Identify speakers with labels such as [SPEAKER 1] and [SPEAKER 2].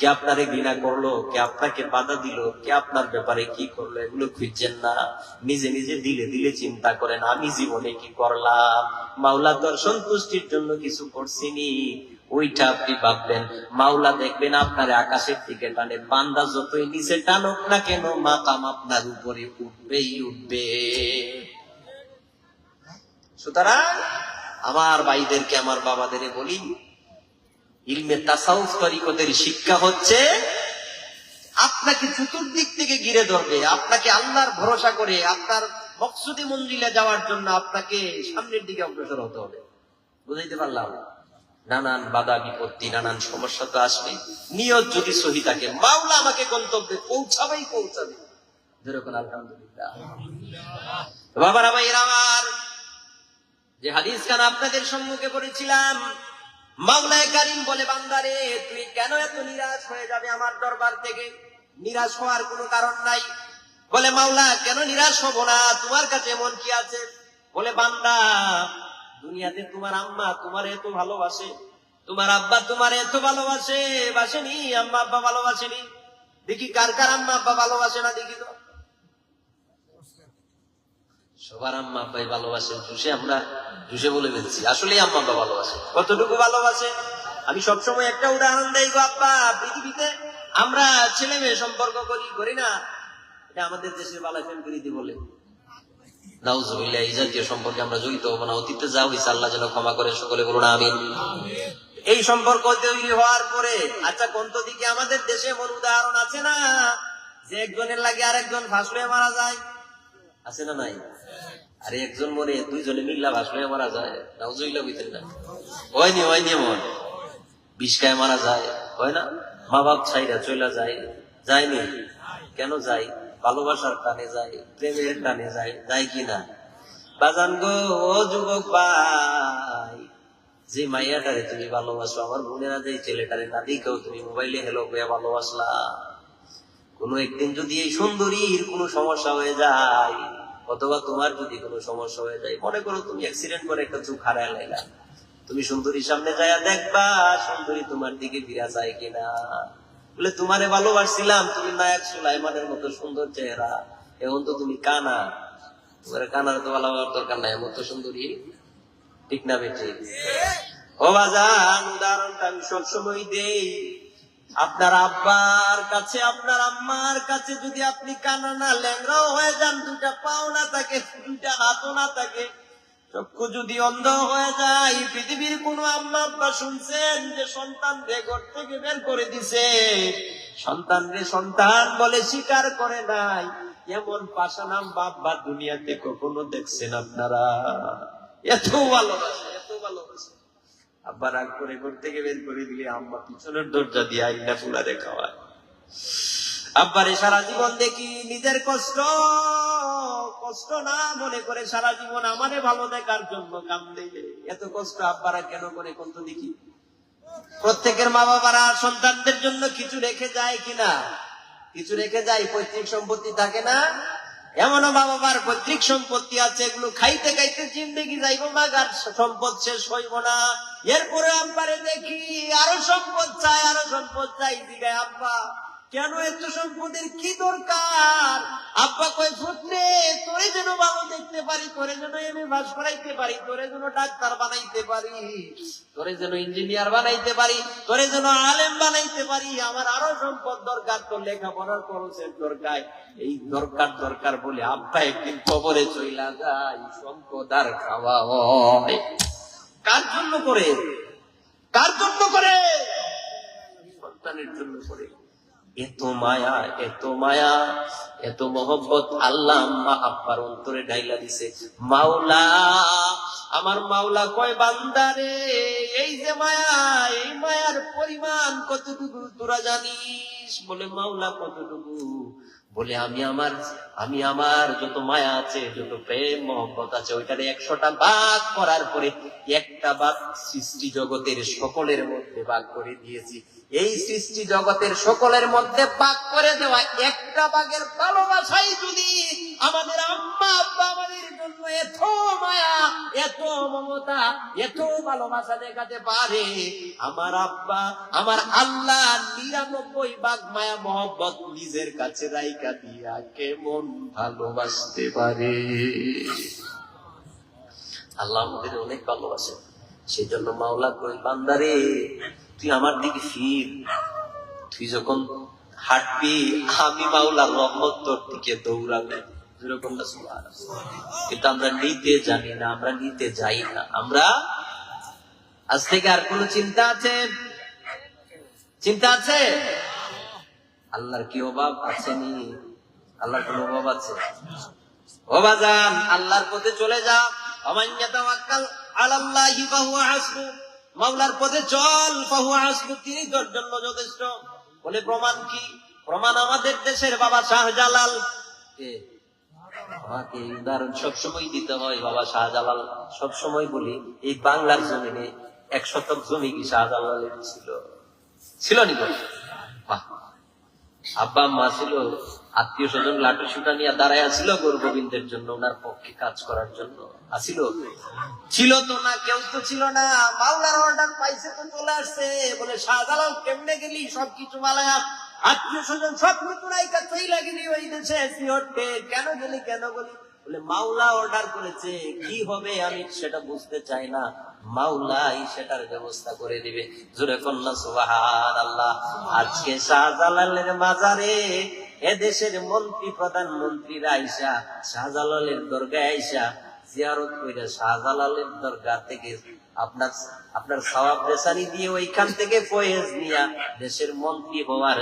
[SPEAKER 1] কে আপনারে ঘৃণা করলো, কে আপনাকে বাধা দিল, কে আপনার ব্যাপারে কি করলো, এগুলো খুঁজছেন না। নিজে নিজে দিলে দিলে চিন্তা করেন, আমি জীবনে কি করলাম, মাওলা তোর সন্তুষ্টির জন্য কিছু করছিনি, ওইটা আপনি ভাববেন। মাওলা দেখবেন আপনারে আকাশের দিকে টানে, বান্দা যতই নিচে টানুক না কেন মাকাম আপনার উপরে উঠবেই উঠবে। সুতরাং আমার ভাইদেরকে, আমার বাবাদের বলি, ইলমে তাসাউফ তরিকতের শিক্ষা হচ্ছে আপনাকে চতুর্দিক থেকে ঘিরে ধরবে, আপনাকে আল্লাহর ভরসা করে আপনার মকসুদে মঞ্জিলে যাওয়ার জন্য আপনাকে সামনের দিকে অগ্রসর হতে হবে। বুঝাইতে পারলাম? নানান বাধা বিপত্তি, নানান সমস্যা তো আসবে, নিয়ত যদি সহি থাকে মাওলা আমাকে গন্তব্যে পৌঁছাবেই পৌঁছাবে। যেরকম আলহামদুলিল্লাহ। বাবারা ভাইয়েরা আমার, যে হাদিস খান আপনাদের সম্মুখে পড়েছিলাম, মাওলায়ে কারীম বলে, বান্দারে তুই কেন এত নিরাশ হয়ে যাবে আমার দরবার থেকে? নিরাশ হওয়ার কোনো কারণ নাই। বলে, মাওলা কেন নিরাশ হব না, তোমার কাছে এমন কি আছে? বলে, বান্দা দুনিয়াতে তোমার আম্মা তোমার এত ভালোবাসে, তোমার আব্বা তোমার এত ভালোবাসে, বাসেনি? আম্মা আব্বা ভালোবাসেনি? দেখি কার কার আম্মা আব্বা ভালোবাসে না, দেখি তো। সবার আম্মা আব্বাই ভালোবাসে, আমরা জুসে বলে ফেলছি, আসলে আম্মা আব্বা ভালোবাসে। কতটুকু ভালোবাসে? আমি সবসময় একটা উদাহরণ দেই গো আব্বা, পৃথিবীতে আমরা ছেলে মেয়ে সম্পর্ক করি না, এটা আমাদের দেশের বালাফেন প্রীতি বলে। নাউজুবিল্লাহ, এই জাতীয় সম্পর্কে আমরা জড়িত হবো না। অতীতে যা হয়েছে আল্লাহ যেন ক্ষমা করে, সকলে বলুন আমিন। এই সম্পর্ক তৈরি হওয়ার পরে, আচ্ছা কোন দিকে আমাদের দেশে এমন উদাহরণ আছে না যে একজনের লাগে আরেকজন ফাঁসলে মারা যায়? আছে না নাই? আরে একজন মরে দুইজনে মিল্লা ভাসলে মারা যায়, নাউজুবিল্লাহ বুঝতেন না? হয়নি এমন বিষ খায় মারা যায়, হয় না? মা বাপ ছাইরা চলে যায়, যায়নি? কেন যায়? ভালোবাসার টানে যায়, প্রেমের টানে যায়, যায় কিনা? বাজান গো, ও যুবক ভাই, যে মাইয়াটারে তুমি ভালোবাসো, আমার বোনেরা যে ছেলেটারে না দিকেও তুমি মোবাইলে হেলো হয়ে ভালোবাসলা, কোনো একদিন যদি এই সুন্দরীর কোনো সমস্যা হয়ে যায়, অথবা তোমার যদি কোনো সমস্যা হয়ে যায়, মনে করো তুমি অ্যাক্সিডেন্ট করে একটা চোখ হারায় লাইলা, তুমি সুন্দরীর সামনে যাইয়া দেখবা সুন্দরী তোমার দিকে ফিরা যায় কিনা। বলে, তোমারে ভালোবাসছিলাম, তুমি নায়ক সুলাইমানের মতো সুন্দর চেহারা, এখন তো তুমি কানা, তোমার কানার তো ভালোবাসার দরকার নাই, এমন তো সুন্দরী, ঠিক না বেঠি? ও বাজান, উদাহরণটা আমি সবসময় দেই। আপনার আব্বার কাছে, আপনার আম্মার কাছে যদি আপনি কানা না, ল্যাংড়াও হয়ে যান, দুটা পাও না থাকে, দুটা হাতও না থাকে, চক্ষু যদি অন্ধ হয়ে যায়, পৃথিবীর কোন আম্মা আব্বা শুনছেন যে সন্তান রে ঘর থেকে বের করে দিছে, সন্তান রে সন্তান বলে স্বীকার করে নাই, এমন পাশানাম বাবা দুনিয়াতে কখনো দেখছেন আপনারা? এত ভালোবাসে, এত ভালোবাসে। আব্বা রাগ করে ঘর থেকে বের করে দিলে আম্মা পিছনের দরজা দিয়ে আইনা ফুলারে খাওয়ায়। আব্বারে সারা জীবন দেখি নিজের কষ্ট না মনে করে সারা জীবন আমারে ভালো দেখার জন্য কান্দে। এত কষ্ট আব্বারা কেন করে কোন দেখি? প্রত্যেকের মা বাবারা সন্তানদের জন্য কিছু রেখে যায় কিনা? কিছু রেখে যায়, পৈতৃক সম্পত্তি থাকে না? এমনও মা বাবার পৈতৃক সম্পত্তি আছে, এগুলো খাইতে খাইতে জিন্দেগি যাইব, মাগার সম্পদ শেষ হইব না। এরপরে আব্বারে দেখি আরো সম্পদ চাই, আরো সম্পদ চাই। দিগায়, আব্বা কেন এত সম্পদের কি দরকার? আব্বা কয়, ফুটলে তোরে যেন ভালো দেখতে পারি, তোরে যেন এমএ পাস করাইতে পারি, তোরে যেন ডাক্তার বানাইতে পারি, তোরে যেন ইঞ্জিনিয়ার বানাইতে পারি, তোরে যেন আলেম বানাইতে পারি, আমার আরো সম্পদ দরকার, তোর লেখাপড়ার খরচের দরকার। এই দরকার বলে আব্বা একদিন কবরে চইলা যায়, সম্পদ আর খাওয়া হয়। কার জন্য করে? কার জন্য করে? সন্তানের জন্য করে। এত মায়া, এত মায়া, এত মহব্বত আল্লাহ আম্মা আব্বার অন্তরে ঢাইলা দিছে। মাওলা, আমার মাওলা কয়, বান্দারে এই যে মায়া, এই মায়ার পরিমাণ কতটুকু তোরা জানিস? বলে, মাওলা কতটুকু? বলে, আমি আমার যত মায়া আছে, যত প্রেম মহব্বত আছে, ওইটারে 100টা ভাগ করার পরে একটা ভাগ সৃষ্টি জগতের সকলের মধ্যে ভাগ করে দিয়েছি। এই সৃষ্টি জগতের সকলের মধ্যে ভাগ করে দেওয়া একটা ভাগের ভালোবাসাই যদি আমাদের আম্মা আব্বা আমাদের জন্য এত মায়া, এত মমতা, এত ভালোবাসা দেখাতে পারে, আমার আব্বা, আমার আল্লাহ 99 ভাগ মায়া মহব্বত নিজের কাছে রাইখা দিয়া কেমন ভালোবাসতে পারে? আল্লাহ আমাদের অনেক ভালোবাসে। সেই জন্য মাওলা কই, বান্দারে তুই আমার দিকে ফির, তুই যখন হাঁটবি আমি মাওলার রহমত তোর দিকে দৌড়াবে। যেরকম না সুবহানাল্লাহ। কিন্তু আমরা নিতে জানি না, আমরা নিতে যাই না। আমরা আজ থেকে আর কোন চিন্তা আছে? চিন্তা আছে? আল্লাহর কি অভাব আছে? নি আল্লাহর কোন অভাব আছে? ও বাজান, আল্লাহর পথে চলে যা। ওমান ইয়াতাওয়াক্কাল আলাল্লাহি ফাহুয়া হাসবু, মাওলার পথে চল, ফাহুয়া হাসবু, তিনি তোর জন্য যথেষ্ট। বলে প্রমাণ কি? প্রমাণ আমাদের দেশের বাবা শাহজালাল। কে? আমাকে এই উদাহরণ সবসময় দিতে হয়। বাবা শাহজালাল সবসময় বলি, এই বাংলার জমিনে 1 শতক জমি কি শাহজালালের ছিল? ছিল নি? বাহ! আব্বা মা ছিল, আত্মীয় স্বজন লাঠি সুটা নিয়ে দাঁড়ায় ছিল গুরু গোবিন্দের জন্য, ওনার পক্ষে কাজ করার জন্য আসিল? ছিল তো না, কেউ তো ছিল না। মাওলার অর্ডার পাইছে তো চলে আসছে। বলে শাহজালাল কেমনে গেলি? সবকিছু মালায়া, আত্মীয় স্বজন সব কিছু রাইকা চইলা গেলি ওই দেশে সিহটে। কেন গেলি? কেন বলি? বলে মাওলা অর্ডার করেছে, কি হবে আমি সেটা বুঝতে চাই না, মাওলাই সেটার ব্যবস্থা করে দিবে। জোরে কন্যা সুবহানাল্লাহ। আজকে শাহজালালের মাজারে এদেশের মন্ত্রী প্রধানমন্ত্রীরা আইসা শাহজালালের দরগায় আইসা জিয়ারত কইরা শাহজালালের দরগা থেকে আপনার সওয়াব রেসানি দিয়ে ওইখান থেকে ফয়েজ নিয়া দেশের মন্ত্রী হওয়ার